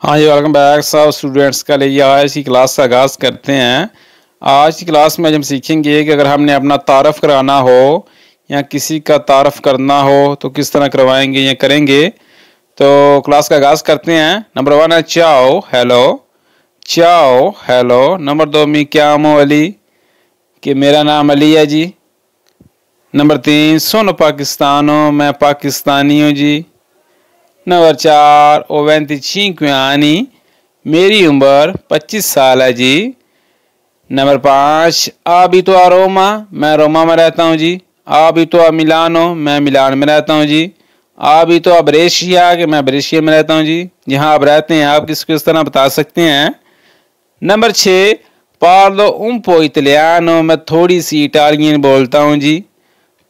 हाँ जी, welcome back सब students का लिए आज की क्लास का आगाज़ करते हैं। आज की क्लास में हम सीखेंगे कि अगर हमने अपना तारफ़ कराना हो या किसी का तारफ़ करना हो तो किस तरह करवाएंगे या करेंगे। तो क्लास का आगाज़ करते हैं। नंबर 1 है चाओ हेलो, चाओ हेलो। नंबर 2 मी क्या मो अली, कि मेरा नाम अली है जी। नंबर 3 सोनो पाकिस्तानो, मैं पाकिस्तानी हूँ जी। नंबर 4 ओ 25 anni, मेरी उम्र 25 साल है जी। नंबर 5 abito a रोमा, मैं रोमा में रहता हूँ जी। abito a मिलानो, मैं मिलान में रहता हूँ जी। abito a ब्रेशिया, कि मैं ब्रेशिया में रहता हूँ जी। जहाँ आप रहते हैं आप किस तरह बता सकते हैं। नंबर 6 पार्लो un po' italiano, मैं थोड़ी सी इटालियन बोलता हूँ जी।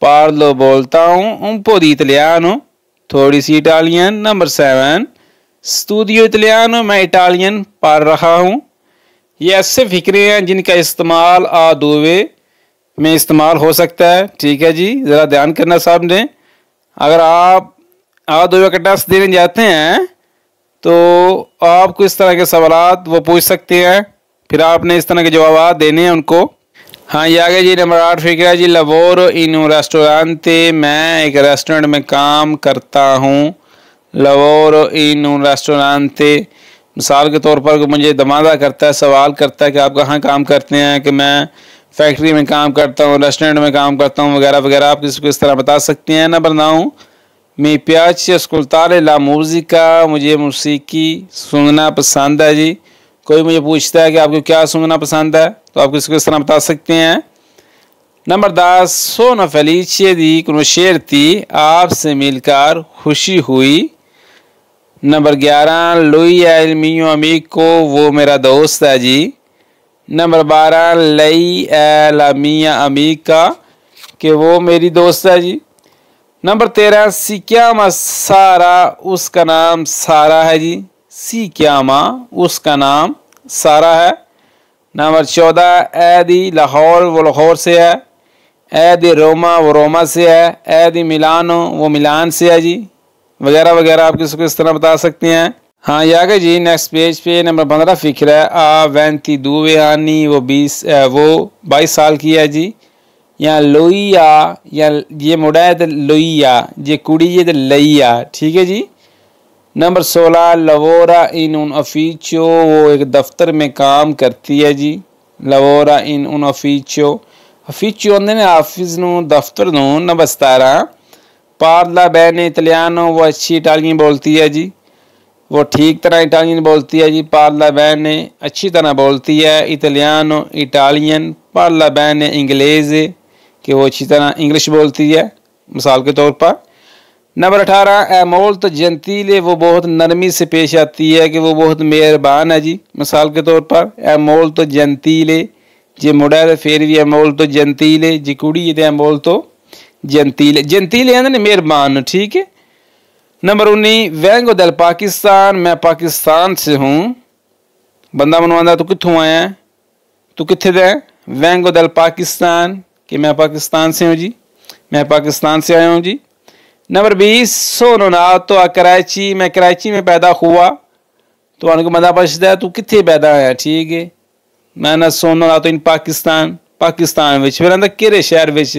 पार्लो बोलता हूँ, un po' di italiano थोड़ी सी इटालियन। नंबर 7 स्टूडियो इटालियानो, मैं इटालियन पढ़ रहा हूँ। ये ऐसे फिक्रे हैं जिनका इस्तेमाल आदुवे में इस्तेमाल हो सकता है। ठीक है जी, ज़रा ध्यान करना साहब ने। अगर आप आदुवे का टेस्ट देने जाते हैं तो आपको इस तरह के सवालात वो पूछ सकते हैं, फिर आपने इस तरह के जवाब देने हैं उनको। हाँ ये आगे जी नंबर 8 फिक्र जी लवोरो इन रेस्टोरेंटे, मैं एक रेस्टोरेंट में काम करता हूँ। लवोरो इन रेस्टोरेंटे मिसाल के तौर पर मुझे दमादा करता है, सवाल करता है कि आप कहाँ काम करते हैं, कि मैं फैक्ट्री में काम करता हूँ, रेस्टोरेंट में काम करता हूँ वगैरह वगैरह। आप किसी को इस तरह बता सकते हैं। नंबर 9 मी पियाचे ascoltare la musica, मुझे मौसीकी सुनना पसंद है जी। कोई मुझे पूछता है कि आपको क्या सुनना पसंद है तो आप किसी को इस तरह बता सकते हैं। नंबर 10 सोनो felice di conoscerti, आपसे मिलकर खुशी हुई। Number 11 lui è il mio amico, वो मेरा दोस्त है जी। Number 12 lei è la mia amica, कि वो मेरी दोस्त है जी। नंबर 13 si chiama सारा, उसका नाम सारा है जी। si chiama, उसका नाम सारा है। नंबर 14 एदी लाहौर, वो लाहौर से है। एदी रोमा, वो रोमा से है। एदी मिलानो, वो मिलान से है जी, वगैरह वगैरह। आप किसको इस तरह बता सकते हैं। हाँ ये आगे जी नेक्स्ट पेज पे नंबर 15 फिक्र है आ 22 anni, वो 22 साल की है जी। या लोइया, या ये मुड़ा है तो लोइया, ये कुड़ी है तो लइया। ठीक है जी। नंबर 16 लवोरा इन उन अफीचो, वो एक दफ्तर में काम करती है जी। लवोरा इन उन अफीचो, अफीचो होंगे ना ऑफिस नू, दफ्तर नू। नंबर 17 पार्ला बैने इटालियानो, वो अच्छी इटालियन बोलती है जी। वो ठीक तरह इटालियन बोलती है जी। पार्ला बैने अच्छी तरह बोलती है। इटालियानो इटालियन, पार्ला बैने इंग्लेज़, कि वो अच्छी तरह इंग्लिश बोलती है मिसाल के तौर पर। नंबर 18 ए मोल्तो जेंटिले, वो बहुत नरमी से पेश आती है, कि वो बहुत मेहरबान है जी मिसाल के तौर पर। ए मोल्तो जेंटिले, जे मुड़ा है फिर भी ए मोल्तो जेंटिले, जी कुड़ी है ए मोल्तो जेंटिले। जेंटिले है ना मेहरबान। ठीक है। नंबर 19 वेंगो दल पाकिस्तान, मैं पाकिस्तान से हूँ। बंदा मनवादा तू कित्थों आया है, तू कित्थे दा है। वेंगो दल पाकिस्तान, कि मैं पाकिस्तान से हूँ जी, मैं पाकिस्तान से आया हूँ जी। नंबर 20 सोनो नातो आ कराची, मैं कराची में पैदा हुआ। तो उनको बंदा पूछता है तू कित्थे पैदा है। ठीक है। मैं ना सोनो नातो इन पाकिस्तान, पाकिस्तान विच, फिर आंदा केड़े शहर विच।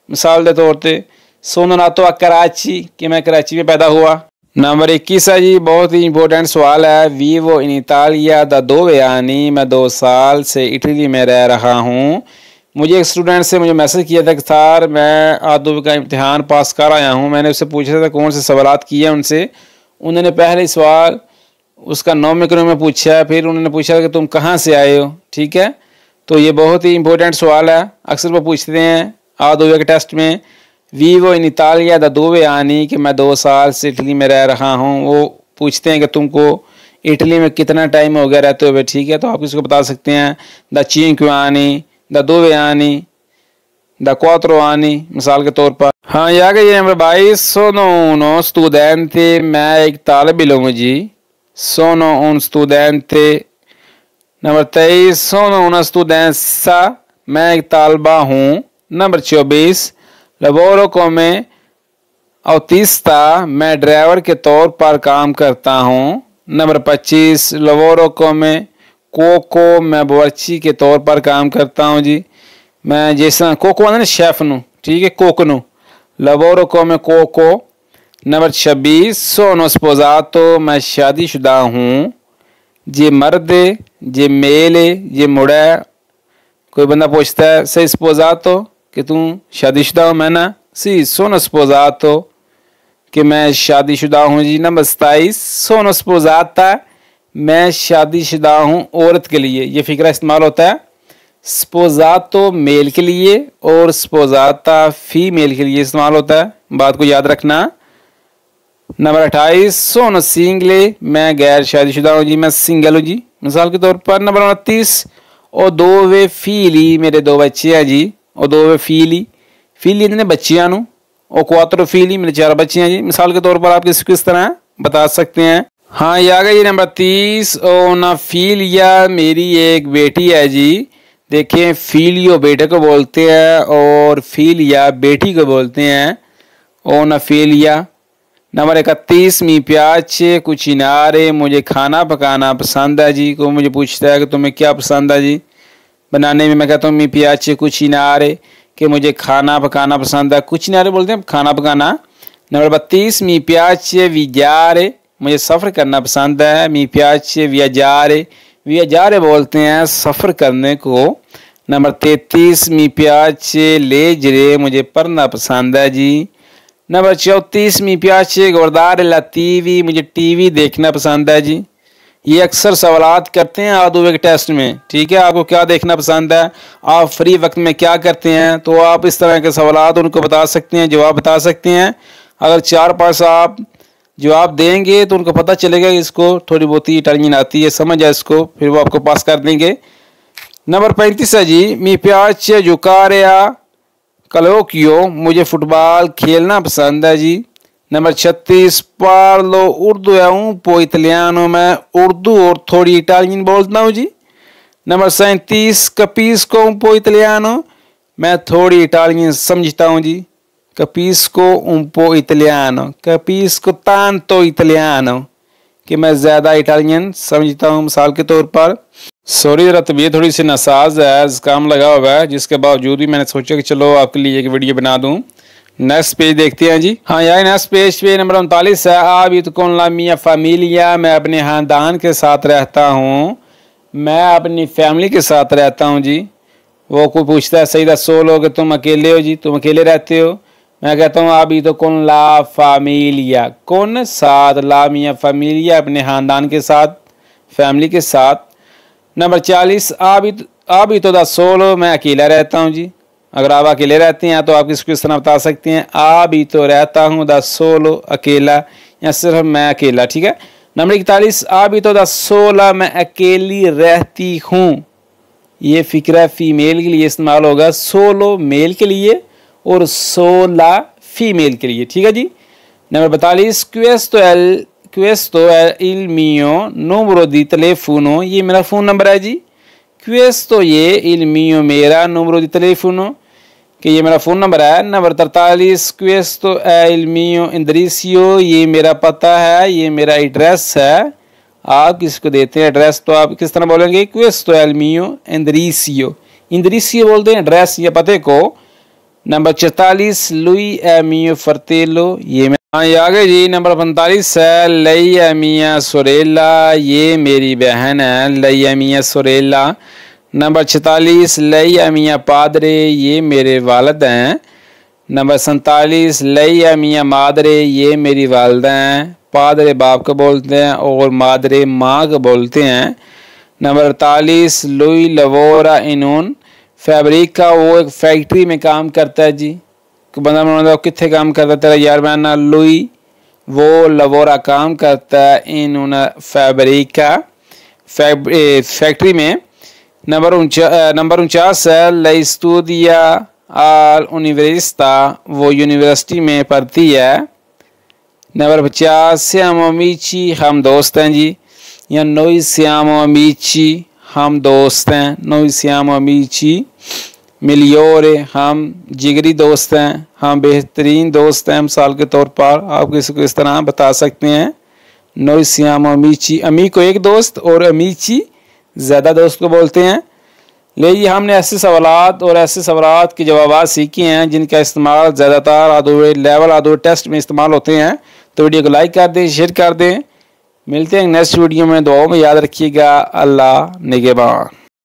मिसाल के तौर पर सोनो नातो आ कराची, कि मैं कराची में पैदा हुआ। नंबर 21 है जी बहुत ही इंपॉर्टेंट सवाल है। वीवो इन इतालिया दा 2 anni, मैं 2 साल से इटली में रह रहा हूँ। मुझे एक स्टूडेंट से मुझे मैसेज किया था कि सर मैं आदुवे का इम्तिहान पास कर आया हूँ। मैंने उससे पूछा था कौन से सवालात किए हैं उनसे। उन्होंने पहले सवाल उसका नॉमिनल में पूछा है, फिर उन्होंने पूछा कि तुम कहाँ से आए हो। ठीक है। तो ये बहुत ही इंपॉर्टेंट सवाल है, अक्सर वो पूछते हैं आदुवे के टेस्ट में। वीवो इन इतालिया दा 2 anni, कि मैं 2 साल से इटली में रह रहा हूँ। वो पूछते हैं कि तुमको इटली में कितना टाइम हो गया रहते हुए। ठीक है। तो आप इसको बता सकते हैं the 5 anni, the 2 anni, the 4 anni मिसाल के तौर पर। हाँ ये आ गई नंबर 22 सोनो उनो स्टूडेंटे, मैं एक तालिब इल्म हूँ जी। सोनो उन स्टूडेंटे। नंबर 23 सोनो उना स्टूडेंसा, मैं एक तालबा हूँ। नंबर 24 लवोरो come autista, मैं ड्राइवर के तौर पर काम करता हूँ। नंबर 25 लवोरो को में कोको मैं बावर्ची के तौर पर काम करता हूँ जी। मैं जैसा कोको आना शेफ नू, ठीक है, कोक नू लवोरो को में कोको। नंबर 26 सोनो स्पोजातो मैं शादीशुदा हूँ। जे मर्द है, जे मेल है, जे मुड़ा है। कोई बंदा पूछता है sei sposato कि तू शादीशुदा हो, मैं ना सी सोनो स्पोजातो कि मैं शादीशुदा हूँ जी। नंबर 27 सोनो स्पोजाता मैं शादीशुदा हूँ औरत के लिए। ये फिक्रा इस्तेमाल होता है स्पोजातो मेल के लिए और स्पोजाता फीमेल के लिए इस्तेमाल होता है, बात को याद रखना। नंबर 28 सोनो सिंगले मैं गैर शादीशुदा हूँ जी, मैं सिंगल हूँ जी, मिसाल के तौर पर। नंबर 29 और दो वे फीली मेरे दो बच्चे हैं जी। और दो वे फीली फीली ने बच्चियां नू और क्वात्रो फीली मेरे 4 बच्चे हैं जी, मिसाल के तौर पर आप किस तरह बता सकते हैं। हाँ ये आ गई नंबर 30 और ना फीलिया मेरी एक बेटी है जी। देखें फीलियो बेटे को बोलते हैं और फीलिया बेटी को बोलते हैं। और ना फीलिया। नंबर 31 मी प्याचे कुचिनारे मुझे खाना पकाना पसंद है जी। को मुझे पूछता है कि तुम्हें क्या पसंद है जी बनाने में, मैं कहता हूँ मी प्याचे कुचिनारे कि मुझे खाना पकाना पसंद है। कुचिनारे बोलते हैं खाना पकाना। नंबर 32 मी प्याचे विजारे मुझे सफ़र करना पसंद है। मी प्याचे विजारे विजारे बोलते हैं सफ़र करने को। नंबर 33 मी प्याचे लेजरे मुझे पढ़ना पसंद है जी। नंबर 34 मी प्याचे गुरदार टीवी मुझे टीवी देखना पसंद है जी। ये अक्सर सवालात करते हैं आदुवे के टेस्ट में, ठीक है, आपको क्या देखना पसंद है, आप फ्री वक्त में क्या करते हैं, तो आप इस तरह के सवालात उनको बता सकते हैं, जवाब बता सकते हैं। अगर 4-5 आप जवाब देंगे तो उनको पता चलेगा कि इसको थोड़ी बहुत ही इटालियन आती है, समझ है इसको, फिर वो आपको पास कर देंगे। नंबर 35 है जी मी प्याचे जुकारिया कलोकियो मुझे फुटबॉल खेलना पसंद है जी। नंबर 36 पार्लो उर्दू है पो इतालियानो मैं उर्दू और थोड़ी इटालियन बोलता हूँ जी। नंबर 37 कपीस्को पो इतालियानो मैं थोड़ी इटालियन समझता हूँ जी। कपीस्को पो इतालियानो कपीस्को तांतो इतालियानो कि मैं ज़्यादा इटालियन समझता हूँ, मिसाल के तौर पर। सॉरी ज़रा तबीयत थोड़ी सी नासाज है, ज़ुकाम लगा हुआ है, जिसके बावजूद भी मैंने सोचा कि चलो आपके लिए एक वीडियो बना दूँ। नेक्स्ट पेज देखते हैं जी। हाँ यार नेक्स्ट पेज पे नंबर 39 है आबिद कौन ला मिया फैमिलिया मैं अपने ख़ानदान के साथ रहता हूँ, मैं अपनी फैमिली के साथ रहता हूँ जी। वो कोई पूछता है सही सोलो कि तुम अकेले हो जी, तुम अकेले रहते हो, मैं कहता हूँ आबिद कौन ला फैमिलिया कौन साथ ला मिया फैमिलिया अपने ख़ानदान के साथ फैमिली के साथ। नंबर 40 आबिद दा सोलो मैं अकेला रहता हूँ जी। अगर आप अकेले रहते हैं तो आप किस तरह बता सकते हैं आबी तो रहता हूँ दा सोलो अकेला या सिर्फ मैं अकेला, ठीक है। नंबर 41 आबी तो दा सोला मैं अकेली रहती हूँ। ये फिक्रा फीमेल के लिए इस्तेमाल होगा, सोलो मेल के लिए और सोला फीमेल के लिए, ठीक है जी। नंबर 42 क्वेस्तो इल मियो नूमरो दी टेलीफोनो ये मेरा फ़ोन नंबर है जी। क्वेस्तो ये इल मियो मेरा नूमरो दी टेलीफोनो कि ये मेरा फ़ोन नंबर है। नंबर 43 क्वेस्तो इल मियो इंद्रिसियो ये मेरा पता है, ये मेरा एड्रेस है। आप किसको देते हैं एड्रेस तो आप किस तरह बोलेंगे क्वेस्तो इल मियो इंद्रिसियो, इंद्रिसियो बोलते हैं एड्रेस या पते को। नंबर 44 लुई ए मियो फर्तेलो ये आ गए जी। नंबर 45 है लई ए मिया सोरेला ये मेरी बहन है, लई ए मिया सोरेला। नंबर 46 लई ए मिया पादरे ये मेरे वालिद हैं। नंबर 47 लई ए मिया मादरे ये मेरी वालदा हैं। पादरे बाप को बोलते हैं और मादरे माँ को बोलते हैं। नंबर 48 लुई लवोरा इनून फैब्रिक का वो एक फैक्ट्री में काम करता है जी। बंदा बनाता कितने काम करता है तेरा यार बहना लुई वो लवोरा काम करता है इन फैब्रिक का फैक्ट्री में। नंबर 49 है लई स्टूडिया आल यूनिवर्सिटा वो यूनिवर्सिटी में पढ़ती है। नंबर 50 श्यामो अमीची हम दोस्त हैं जी, या नोई श्यामो अमीची हम दोस्त हैं, नोई श्यामो अमीची मिलियोरे हम जिगरी दोस्त हैं, हम बेहतरीन दोस्त हैं, मिसाल के तौर पर आप किसी को इस तरह बता सकते हैं। नोई सियामो अमीची, अमी को एक दोस्त और अमीची ज़्यादा दोस्त को बोलते हैं। ले हमने ऐसे सवालात और ऐसे सवालात के जवाब सीखे हैं जिनका इस्तेमाल ज़्यादातर आधुए लेवल आधुए टेस्ट में इस्तेमाल होते हैं। तो वीडियो को लाइक कर दें, शेयर कर दें। मिलते हैं नेक्स्ट वीडियो में, दुआओं में याद रखिएगा। अल्लाह निगहबान।